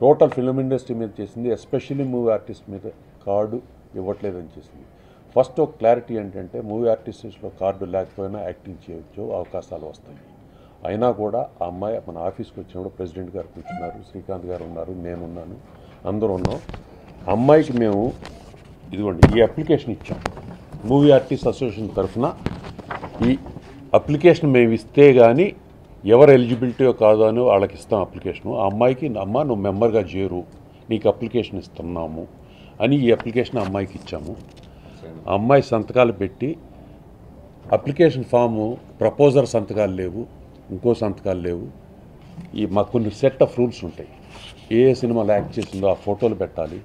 Total film industry మీద చేసింది, especially movie artist మీద కార్డు ఇవ్వట్లేదని చేసింది. ఫస్ట్ ఒక క్లారిటీ ఏంటంటే మూవీ ఆర్టిస్ట్లో కార్డు లేకపోయినా యాక్టింగ్ చేయొచ్చు, అవకాశాలు వస్తాయి. అయినా కూడా ఆ అమ్మాయి మన ఆఫీస్కి వచ్చినప్పుడు ప్రెసిడెంట్ గారు కూర్చున్నారు, శ్రీకాంత్ గారు ఉన్నారు, నేనున్నాను, అందరూ ఉన్నాం. అమ్మాయికి మేము ఇదిగోండి ఈ అప్లికేషన్ ఇచ్చాం. మూవీ ఆర్టిస్ట్ అసోసియేషన్ తరఫున ఈ అప్లికేషన్ మేము ఇస్తే కానీ ఎవరు ఎలిజిబిలిటీయో కాదో అని వాళ్ళకి ఇస్తాం అప్లికేషను. ఆ అమ్మాయికి అమ్మ నువ్వు మెంబర్గా చేరు, నీకు అప్లికేషన్ ఇస్తున్నాము అని ఈ అప్లికేషన్ అమ్మాయికి ఇచ్చాము. ఆ అమ్మాయి సంతకాలు పెట్టి అప్లికేషన్ ఫాము ప్రపోజర్ సంతకాలు లేవు, ఇంకో సంతకాలు లేవు. మాకు కొన్ని సెట్ ఆఫ్ రూల్స్ ఉంటాయి. ఏ సినిమాలో యాక్ట్ చేసిందో ఆ ఫోటోలు పెట్టాలి.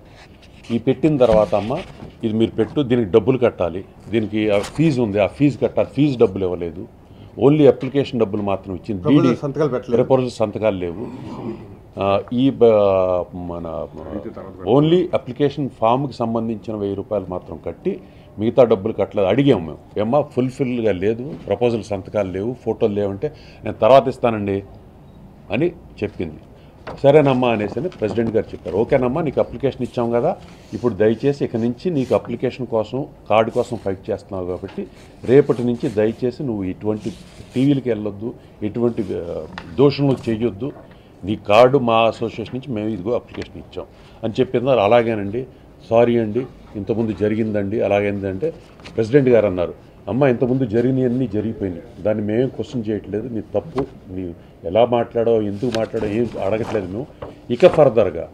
ఈ పెట్టిన తర్వాత అమ్మ ఇది మీరు పెట్టు, దీనికి డబ్బులు కట్టాలి, దీనికి ఫీజు ఉంది, ఆ ఫీజు కట్టాలి. ఫీజు డబ్బులు ఇవ్వలేదు, ఓన్లీ అప్లికేషన్ డబ్బులు మాత్రం ఇచ్చింది. ప్రపోజల్ సంతకాలు లేవు. ఈ మన ఓన్లీ అప్లికేషన్ ఫామ్కి సంబంధించిన 1000 రూపాయలు మాత్రం కట్టి మిగతా డబ్బులు కట్టలేదు. అడిగాము మేము, ఏమ్మా ఫుల్ఫిల్గా లేదు, ప్రపోజల్ సంతకాలు లేవు, ఫోటోలు లేవంటే నేను తర్వాత ఇస్తానండి అని చెప్పింది. సరేనమ్మా అనేసి ప్రెసిడెంట్ గారు చెప్పారు. ఓకేనమ్మా నీకు అప్లికేషన్ ఇచ్చాం కదా, ఇప్పుడు దయచేసి ఇక నుంచి నీకు అప్లికేషన్ కోసం కార్డు కోసం ఫైట్ చేస్తున్నావు కాబట్టి రేపటి నుంచి దయచేసి నువ్వు ఇటువంటి టీవీలకి వెళ్ళొద్దు, ఎటువంటి దోషణలు చేయొద్దు, నీ కార్డు మా అసోసియేషన్ నుంచి మేము ఇదిగో అప్లికేషన్ ఇచ్చాం అని చెప్పింది. అలాగేనండి, సారీ అండి, ఇంతకుముందు జరిగిందండి అలాగైందంటే ప్రెసిడెంట్ గారు అన్నారు, అమ్మ ఇంతకుముందు జరిగినవన్నీ జరిగిపోయినాయి, దాన్ని మేమేం క్వశ్చన్ చేయట్లేదు, నీ తప్పు, నీ ఎలా మాట్లాడో ఎందుకు మాట్లాడో ఏం అడగట్లేదు నువ్వు, ఇక ఫర్దర్గా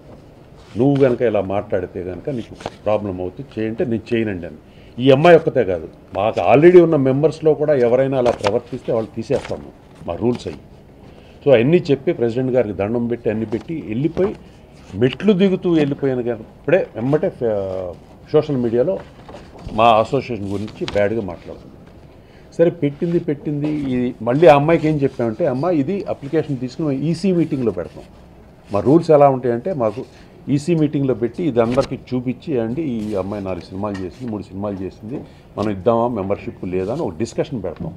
నువ్వు కనుక ఇలా మాట్లాడితే కనుక నీకు ప్రాబ్లం అవుతుంది, చేయంటే నేను చేయనండి అని. ఈ అమ్మాయి ఒక్కతే కాదు, మాకు ఆల్రెడీ ఉన్న మెంబర్స్లో కూడా ఎవరైనా అలా ప్రవర్తిస్తే వాళ్ళు తీసేస్తాము, మా రూల్స్ అయ్యి. సో అన్నీ చెప్పి ప్రెసిడెంట్ గారికి దండం పెట్టి అన్ని పెట్టి వెళ్ళిపోయి మెట్లు దిగుతూ వెళ్ళిపోయాను. కానీ ఇప్పుడే వెంబటే సోషల్ మీడియాలో మా అసోసియేషన్ గురించి బ్యాడ్గా మాట్లాడుతుంది. సరే పెట్టింది ఇది మళ్ళీ ఆ అమ్మాయికి ఏం చెప్పామంటే, అమ్మ ఇది అప్లికేషన్ తీసుకుని ఈసీ మీటింగ్లో పెడతాం. మా రూల్స్ ఎలా ఉంటాయంటే మాకు ఈసీ మీటింగ్లో పెట్టి ఇది అందరికీ చూపించి అండి ఈ అమ్మాయి 4 సినిమాలు చేసింది, 3 సినిమాలు చేసింది, మనం ఇద్దామా మెంబర్షిప్ లేదా అని ఒక డిస్కషన్ పెడతాం.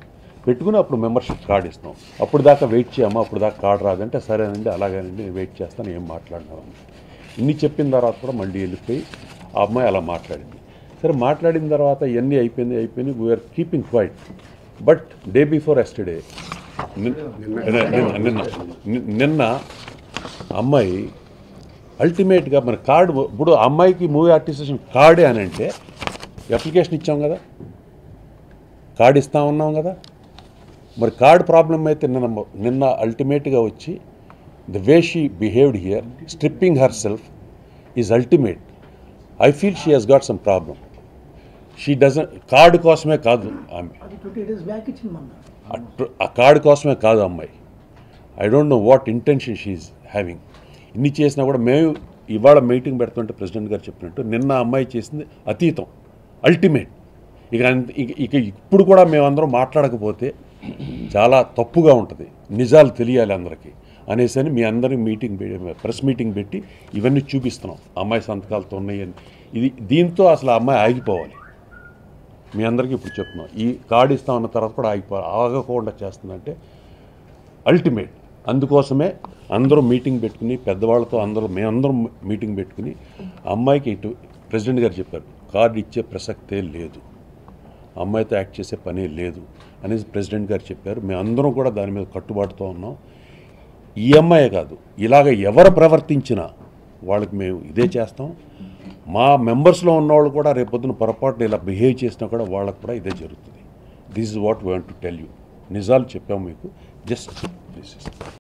పెట్టుకుని అప్పుడు మెంబర్షిప్ కార్డు ఇస్తాం. అప్పుడు దాకా వెయిట్ చేయమ్మా, అప్పుడు దాకా కార్డు రాదంటే సరేనండి అలాగేనండి నేను వెయిట్ చేస్తాను, ఏం మాట్లాడినామని ఇన్ని చెప్పిన తర్వాత కూడా మళ్ళీ వెళ్ళిపోయి ఆ అమ్మాయి అలా మాట్లాడింది. సరే మాట్లాడిన తర్వాత ఇవన్నీ అయిపోయింది, we're keeping quiet. But day before yesterday నిన్న అమ్మాయి అల్టిమేట్గా మన కార్డు, ఇప్పుడు అమ్మాయికి మూవీ ఆర్టిస్టేషన్ కార్డే అని అంటే అప్లికేషన్ ఇచ్చాం కదా, కార్డు ఇస్తా ఉన్నాం కదా, మరి కార్డ్ ప్రాబ్లం అయితే నిన్న అల్టిమేట్గా వచ్చి the way she behaved here, stripping her self is ultimate. I feel she has got some problem. She doesn't, card కోసమే కాదు ఆమె, ఆ కార్డు కోసమే కాదు అమ్మాయి, I don't know what intention she is having. ఇన్ని చేసినా కూడా మేము ఇవాళ మీటింగ్ పెడుతుంటే ప్రెసిడెంట్ గారు చెప్పినట్టు నిన్న అమ్మాయి చేసింది అతీతం, అల్టిమేట్. ఇక ఇప్పుడు కూడా మేమందరం మాట్లాడకపోతే చాలా తప్పుగా ఉంటుంది, నిజాలు తెలియాలి అందరికీ అనేసి అని మీ అందరికీ ప్రెస్ మీటింగ్ పెట్టి ఇవన్నీ చూపిస్తున్నాం. అమ్మాయి సంతకాలతో ఉన్నాయని దీంతో అసలు ఆ అమ్మాయి ఆగిపోవాలి. మీ అందరికీ ఇప్పుడు చెప్తున్నాం, ఈ కార్డు ఇస్తామన్న తర్వాత కూడా ఆగకుండా చేస్తుందంటే అల్టిమేట్. అందుకోసమే అందరూ మీటింగ్ పెట్టుకుని పెద్దవాళ్ళతో మేమందరం మీటింగ్ పెట్టుకుని అమ్మాయికి ఇటు ప్రెసిడెంట్ గారు చెప్పారు, కార్డు ఇచ్చే ప్రసక్తే లేదు, అమ్మాయితో యాక్ట్ చేసే పనే లేదు అనేసి ప్రెసిడెంట్ గారు చెప్పారు. మేమందరం కూడా దాని మీద కట్టుబాటుతో ఉన్నాం. ఈ అమ్మాయే కాదు, ఇలాగ ఎవరు ప్రవర్తించినా వాళ్ళకి మేము ఇదే చేస్తాం. మా మెంబర్స్లో ఉన్నవాళ్ళు కూడా రేపొద్దున పొరపాటున ఇలా బిహేవ్ చేసినా కూడా వాళ్ళకు కూడా ఇదే జరుగుతుంది. This is what we want to tell you. నిజాలు చెప్పాము మీకు, జస్ట్ దిస్ ఇస్